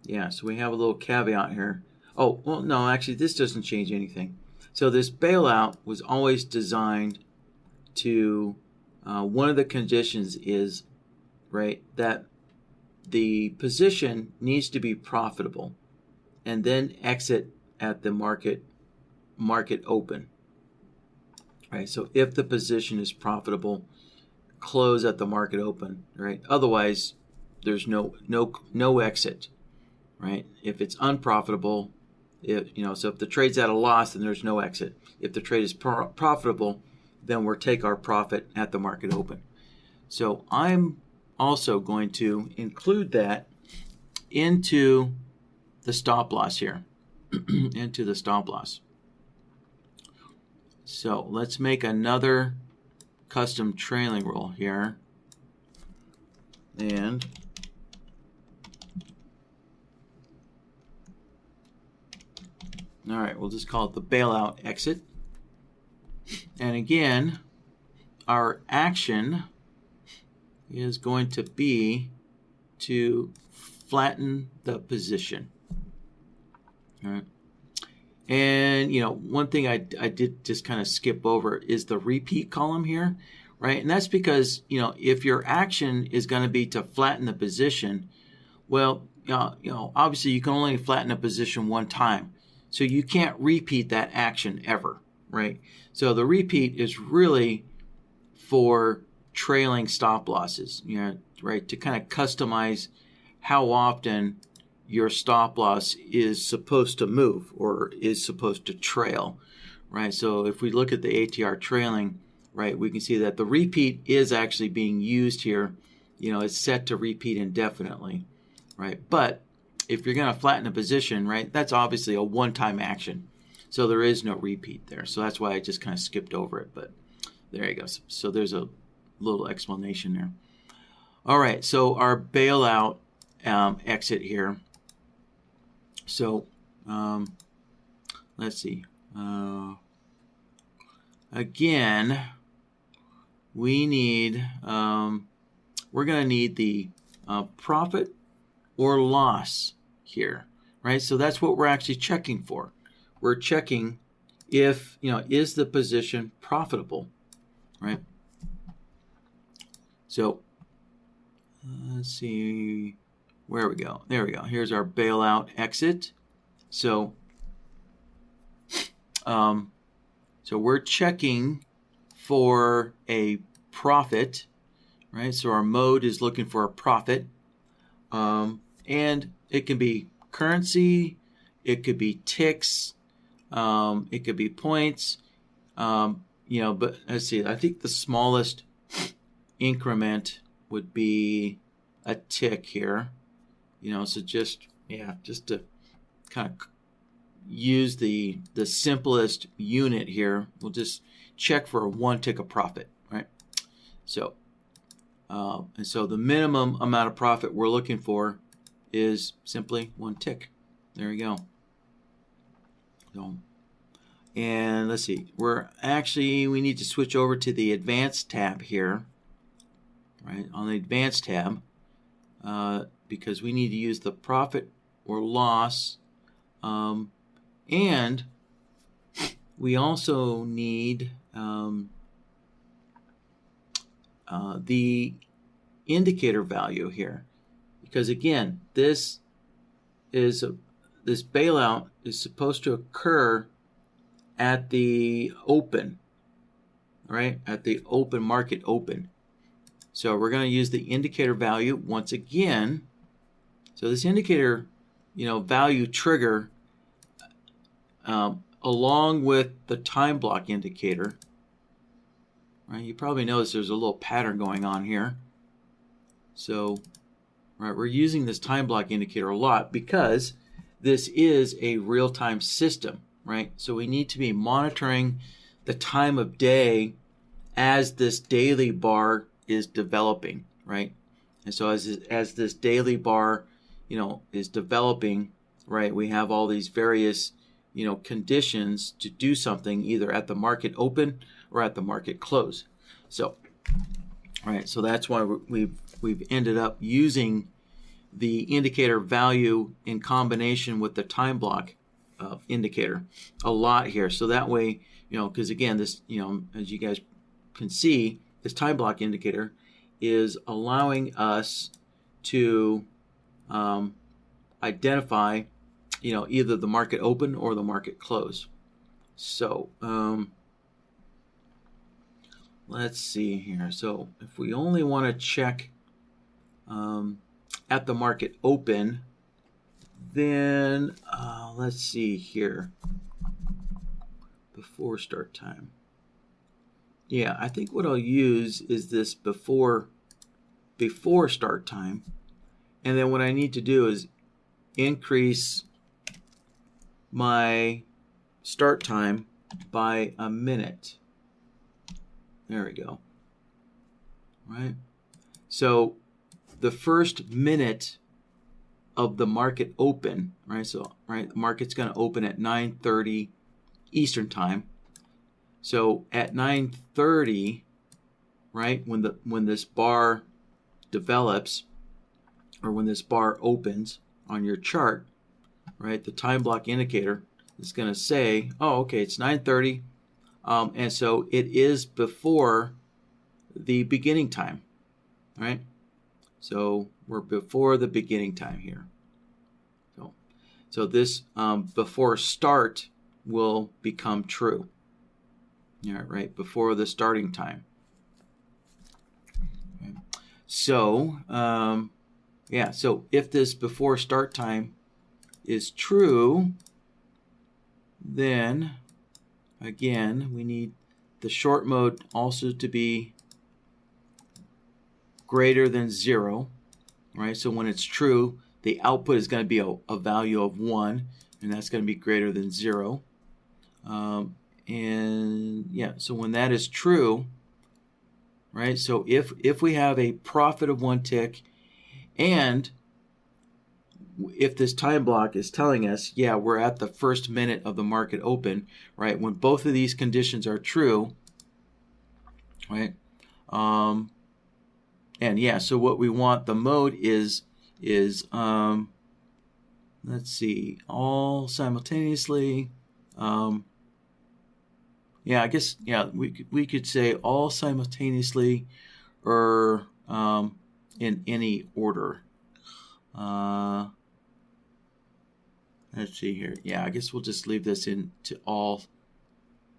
yeah, so we have a little caveat here. Oh, well, no, actually, this doesn't change anything. So this bailout was always designed to, one of the conditions is, right, that the position needs to be profitable and then exit at the market open. Right, so if the position is profitable, close at the market open, right? Otherwise, there's no exit, right? If it's unprofitable, so if the trade's at a loss, then there's no exit. If the trade is profitable, then we'll take our profit at the market open. So I'm also going to include that into the stop loss here, into the stop loss. So let's make another custom trailing rule here. And all right, we'll just call it the bailout exit. And again, our action is going to be to flatten the position. All right. And, one thing I did just kind of skip over is the repeat column here, right? And that's because, if your action is going to be to flatten the position, well, obviously you can only flatten a position one time. So you can't repeat that action ever, right? So the repeat is really for trailing stop losses, right? To kind of customize how often your stop loss is supposed to move or is supposed to trail, right? So if we look at the ATR trailing, right, we can see that the repeat is actually being used here. It's set to repeat indefinitely, right? But if you're going to flatten a position, right, that's obviously a one-time action. So there is no repeat there. So that's why I just kind of skipped over it. But there you go. So there's a little explanation there. All right, so our bailout exit here. So let's see. Again, we need, we're going to need the profit or loss here, right? So that's what we're actually checking for. We're checking if, is the position profitable, right? So let's see. Where we go? There we go. Here's our bailout exit. So, so we're checking for a profit, right? So our mode is looking for a profit, and it can be currency, it could be ticks, it could be points, But let's see. I think the smallest increment would be a tick here. So just to kind of use the simplest unit here, we'll just check for one tick of profit, right? So, and so the minimum amount of profit we're looking for is simply one tick. There you go. So, and let's see, we need to switch over to the advanced tab here, right? On the advanced tab, because we need to use the profit or loss, and we also need the indicator value here, because again, this bailout is supposed to occur at the open, right? At the open market open. So we're going to use the indicator value once again. So this indicator, value trigger, along with the time block indicator, right? You probably notice there's a little pattern going on here. So, right, we're using this time block indicator a lot because this is a real-time system, right? So we need to be monitoring the time of day as this daily bar is developing, right? And so as this daily bar is developing, right, we have all these various, conditions to do something either at the market open or at the market close. So, right? So that's why we've ended up using the indicator value in combination with the time block indicator a lot here. So that way, because again, this, as you guys can see, this time block indicator is allowing us to identify, either the market open or the market close. So let's see here. So if we only want to check at the market open, then let's see here. Before start time. Yeah, I think what I'll use is this before start time. And then what I need to do is increase my start time by a minute. There we go. Right? So the first minute of the market open, right? So, right, the market's going to open at 9:30 Eastern time. So at 9:30, right, when this bar develops, or when this bar opens on your chart, right, the time block indicator is going to say, oh, okay, it's 9:30, and so it is before the beginning time, right? So we're before the beginning time here. So this before start will become true. Yeah, right, before the starting time. Okay. So, yeah, so if this before start time is true, then again, we need the short mode also to be greater than 0, right? So when it's true, the output is going to be a value of 1, and that's going to be greater than 0. And yeah, so when that is true, right? So if we have a profit of 1 tick, and if this time block is telling us, yeah, we're at the first minute of the market open, right? When both of these conditions are true, right? And yeah, so what we want, the mode is let's see, all simultaneously. Yeah, I guess, yeah, we could say all simultaneously, or in any order. Let's see here. Yeah, I guess we'll just leave this in to all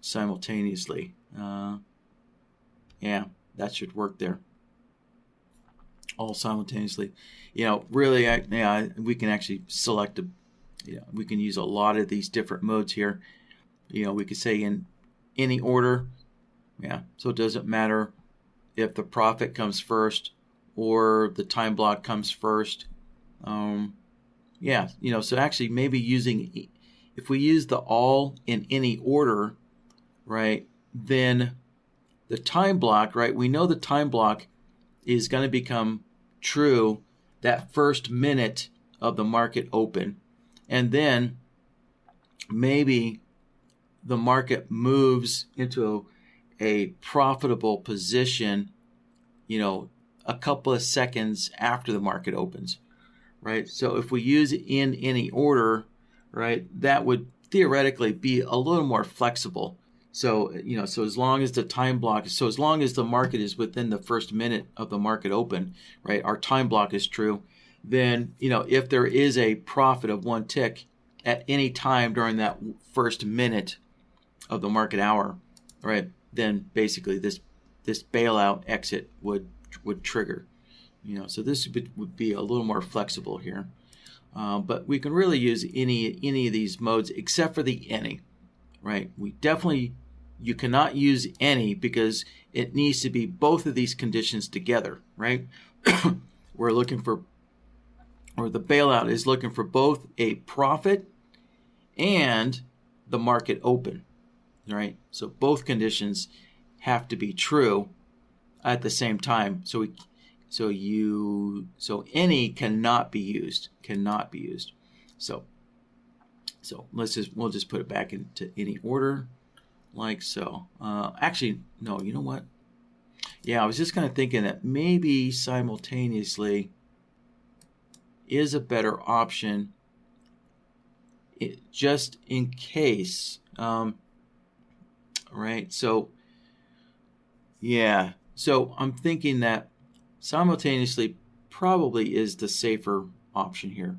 simultaneously. Yeah, that should work there. All simultaneously. Really, we can actually select we can use a lot of these different modes here. We could say in any order. Yeah, so it doesn't matter if the profit comes first or the time block comes first. Yeah, so actually maybe if we use the all in any order, right, then the time block, right, we know the time block is going to become true that first minute of the market open. And then maybe the market moves into a profitable position, a couple of seconds after the market opens, right? So if we use in any order, right, that would theoretically be a little more flexible. So, so as long as the time block, so as long as the market is within the first minute of the market open, right, our time block is true, then, if there is a profit of 1 tick at any time during that first minute of the market hour, right, then basically this bailout exit would trigger. So this would be a little more flexible here. But we can really use any of these modes except for the any, right? You cannot use any because it needs to be both of these conditions together, right? We're looking for, or the bailout is looking for both a profit and the market open, right? So both conditions have to be true at the same time. So any cannot be used. So we'll just put it back into any order, like so. Actually, no, you know what? Yeah, I was just kind of thinking that maybe simultaneously is a better option, just in case. Right, so yeah, so I'm thinking that simultaneously probably is the safer option here,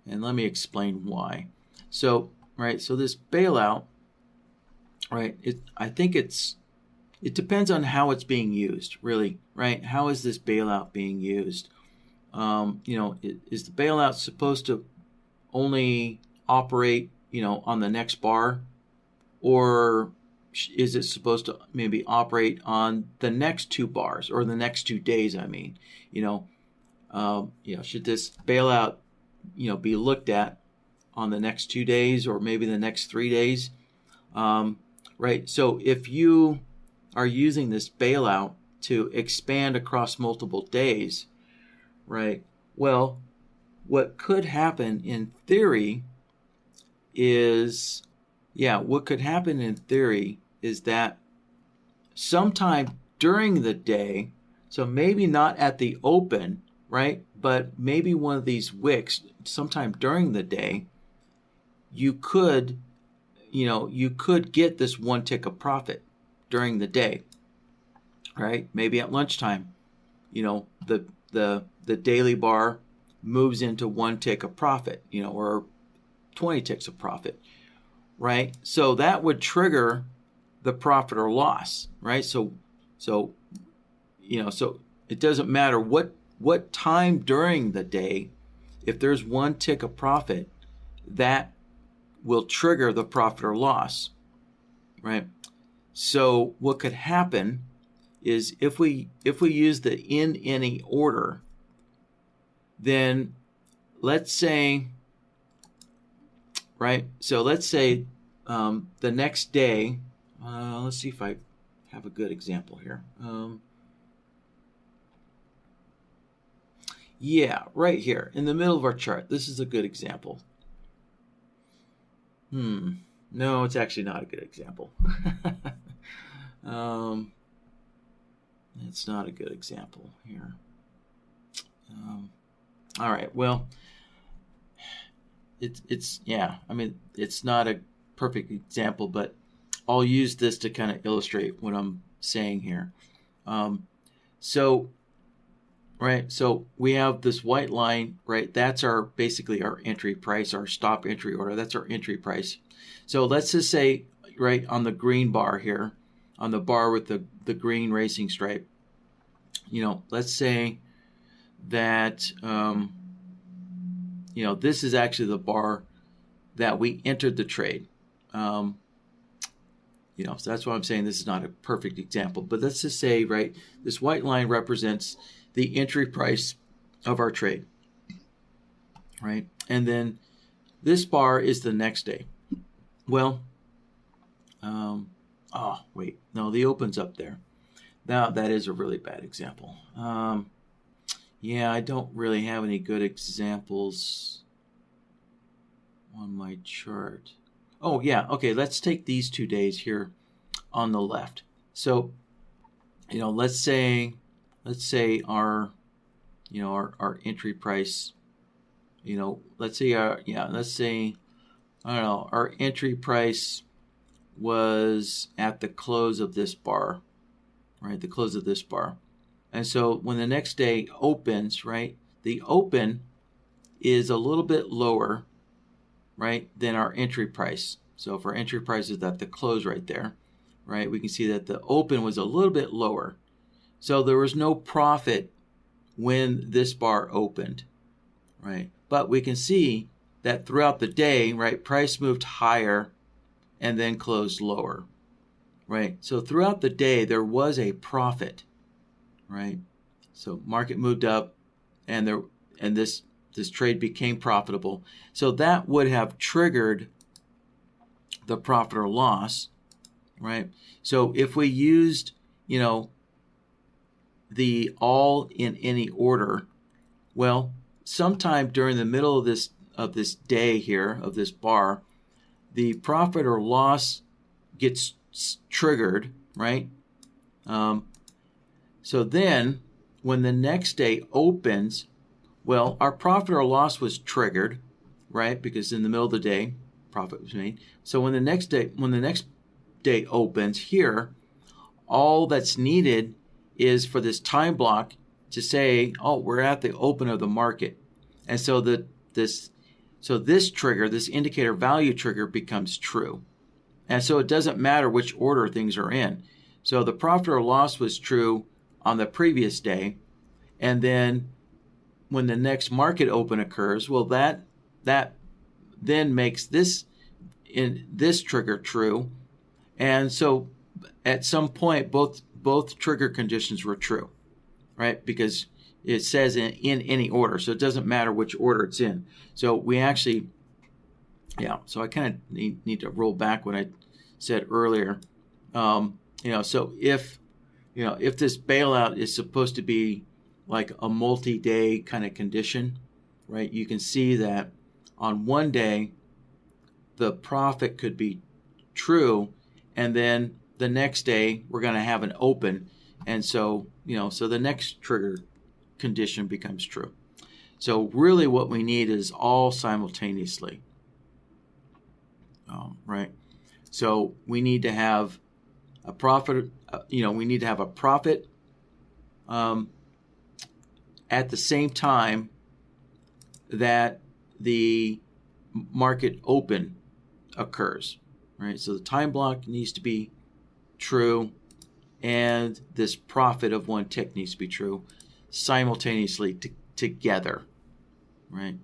and let me explain why. So right, so this bailout, right, I think it depends on how it's being used, really, right? How is this bailout being used? Is the bailout supposed to only operate, on the next bar, or is it supposed to maybe operate on the next 2 bars or the next 2 days? I mean, should this bailout, be looked at on the next 2 days or maybe the next 3 days? Right. So if you are using this bailout to expand across multiple days, right? Well, what could happen in theory is, that sometime during the day, so maybe not at the open, right? But maybe one of these wicks, sometime during the day, you could get this 1 tick of profit during the day, right? Maybe at lunchtime, the daily bar moves into 1 tick of profit, or 20 ticks of profit, right? So that would trigger the profit or loss, right? So it doesn't matter what time during the day, if there's 1 tick of profit, that will trigger the profit or loss, right? So what could happen is if we use the in any order, then let's say, right? So let's say the next day, let's see if I have a good example here. Yeah, right here in the middle of our chart. This is a good example. No, it's actually not a good example. It's not a good example here. All right, well, it's not a perfect example, but I'll use this to kind of illustrate what I'm saying here. So we have this white line, right? That's basically our entry price, our stop entry order. That's our entry price. So let's just say, right, on the green bar here, on the bar with the green racing stripe, let's say that, this is actually the bar that we entered the trade. So that's why I'm saying this is not a perfect example. But let's just say, right, this white line represents the entry price of our trade, right? And then this bar is the next day. Well, the open's up there. Now that is a really bad example. I don't really have any good examples on my chart. Oh yeah, okay, let's take these 2 days here on the left. So, let's say our entry price, our entry price was at the close of this bar, right? The close of this bar. And so when the next day opens, right, the open is a little bit lower, right, than our entry price. So if our entry price is at the close right there, right, we can see that the open was a little bit lower. So there was no profit when this bar opened, right? But we can see that throughout the day, right, price moved higher and then closed lower, right? So throughout the day, there was a profit, right? So market moved up and this trade became profitable. So that would have triggered the profit or loss, right? So if we used, the all in any order, well, sometime during the middle of this day here, of this bar, the profit or loss gets triggered, right? So then when the next day opens, well, our profit or loss was triggered, right? Because in the middle of the day, profit was made. So when the next day opens here, all that's needed is for this time block to say, oh, we're at the open of the market. And so this trigger, this indicator value trigger, becomes true. And so it doesn't matter which order things are in. So the profit or loss was true on the previous day, and then when the next market open occurs, well, that then makes this trigger true. And so at some point both trigger conditions were true, right? Because it says in any order, so it doesn't matter which order it's in. So we actually, so I kind of need to roll back what I said earlier. So if this bailout is supposed to be like a multi-day kind of condition, right? You can see that on one day, the profit could be true, and then the next day we're going to have an open, and so so the next trigger condition becomes true. So really, what we need is all simultaneously, right? So we need to have a profit. We need to have a profit at the same time that the market open occurs, right? So the time block needs to be true, and this profit of 1 tick needs to be true simultaneously together, right?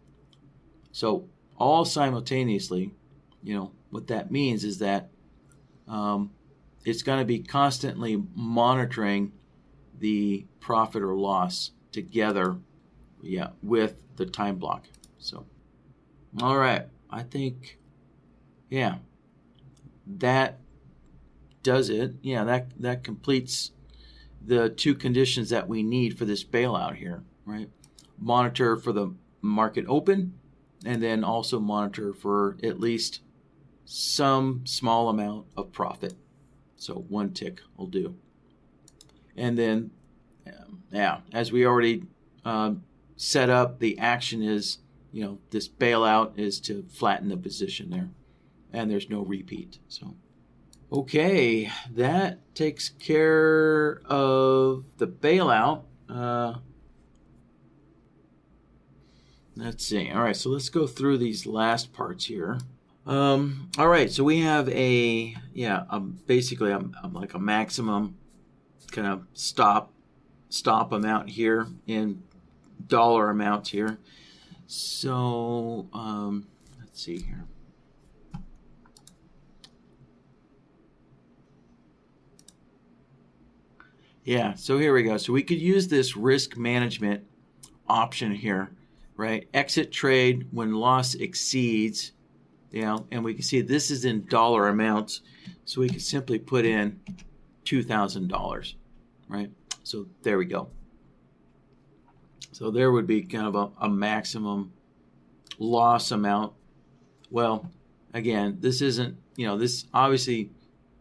So all simultaneously, what that means is that it's going to be constantly monitoring the profit or loss together, with the time block. So, all right, I think, that does it. That completes the 2 conditions that we need for this bailout here, right? Monitor for the market open, and then also monitor for at least some small amount of profit. So 1 tick will do. And then, as we already set up, the action is, this bailout is to flatten the position there, and there's no repeat. So, okay, that takes care of the bailout. Let's see. All right, so let's go through these last parts here. All right, so we have basically like a maximum kind of stop amount here in dollar amounts here. So let's see here. So here we go. So we could use this risk management option here, right? Exit trade when loss exceeds, and we can see this is in dollar amounts. So we can simply put in $2,000, right? So there we go. So there would be kind of a maximum loss amount. Well, again, this isn't, this obviously,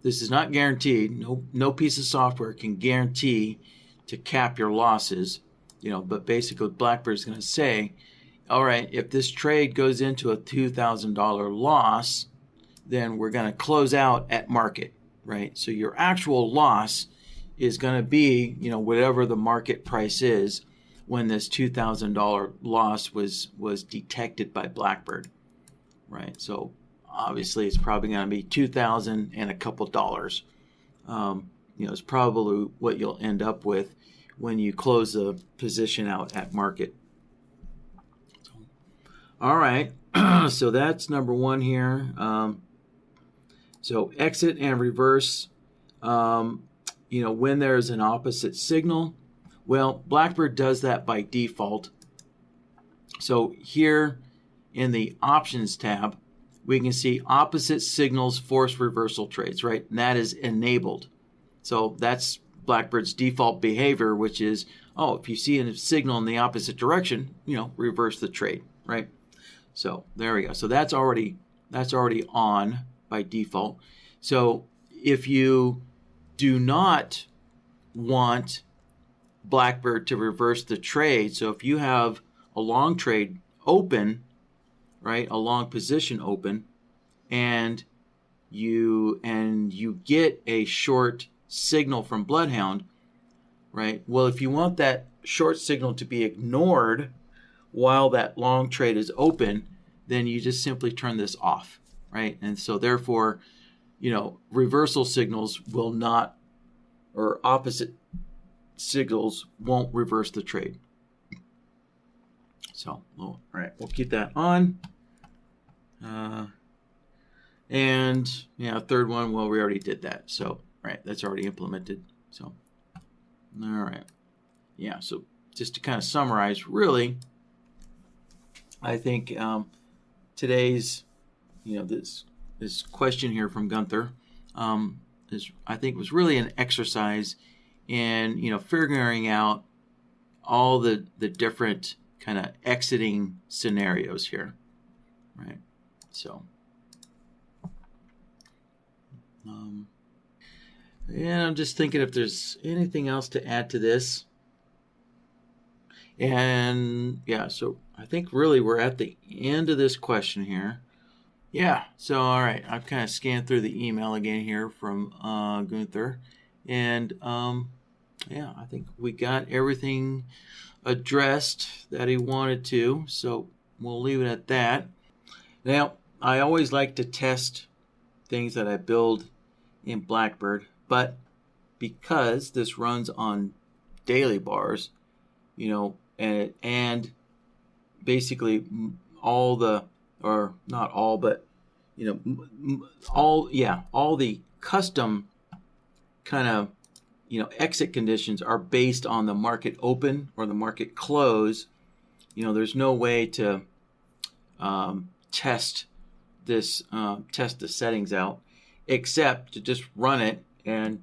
this is not guaranteed. No piece of software can guarantee to cap your losses, but basically BlackBird is going to say, all right, if this trade goes into a $2,000 loss, then we're going to close out at market, right? So your actual loss is going to be, whatever the market price is when this $2,000 loss was detected by BlackBird, right? So obviously it's probably going to be $2,000 and a couple dollars. It's probably what you'll end up with when you close the position out at market. All right, so that's number 1 here. So exit and reverse, when there's an opposite signal. Well, BlackBird does that by default. So here in the options tab, we can see opposite signals force reversal trades, right? And that is enabled. So that's BlackBird's default behavior, which is, if you see a signal in the opposite direction, reverse the trade, right? So there we go. So that's already on by default. So if you do not want BlackBird to reverse the trade. So if you have a long trade open, right, a long position open, and you get a short signal from Bloodhound, right? Well, if you want that short signal to be ignored while that long trade is open, then you just simply turn this off, right? And so therefore, reversal signals will not, or opposite signals won't reverse the trade. So, all right, we'll keep that on. And third one, well, we already did that. So, right, that's already implemented. So, all right. Yeah, so just to kind of summarize, really, I think today's, this question here from Gunther I think was really an exercise in, figuring out all the different kind of exiting scenarios here, right? So, and I'm just thinking if there's anything else to add to this. And yeah, so I think really we're at the end of this question here. Yeah, so all right, I've kind of scanned through the email again here from Gunther. And yeah, I think we got everything addressed that he wanted to. So we'll leave it at that. Now, I always like to test things that I build in BlackBird, but because this runs on daily bars, and basically all the, or not all, but all the custom kind of exit conditions are based on the market open or the market close. There's no way to test the settings out except to just run it and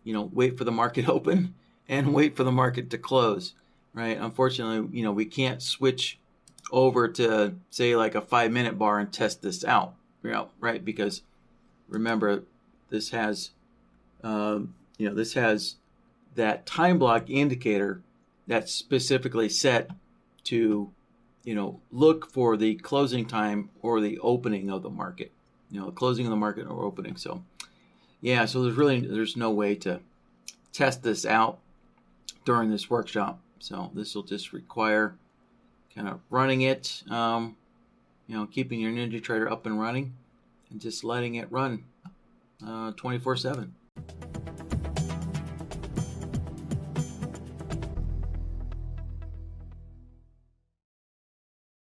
wait for the market open and wait for the market to close, right? Unfortunately, we can't switch over to say like a 5-minute bar and test this out, right? Because remember, this has this has that time block indicator that's specifically set to look for the closing time or the opening of the market, the closing of the market or opening. So yeah, so there's no way to test this out during this workshop. So this will just require kind of running it, keeping your NinjaTrader up and running and just letting it run 24/7.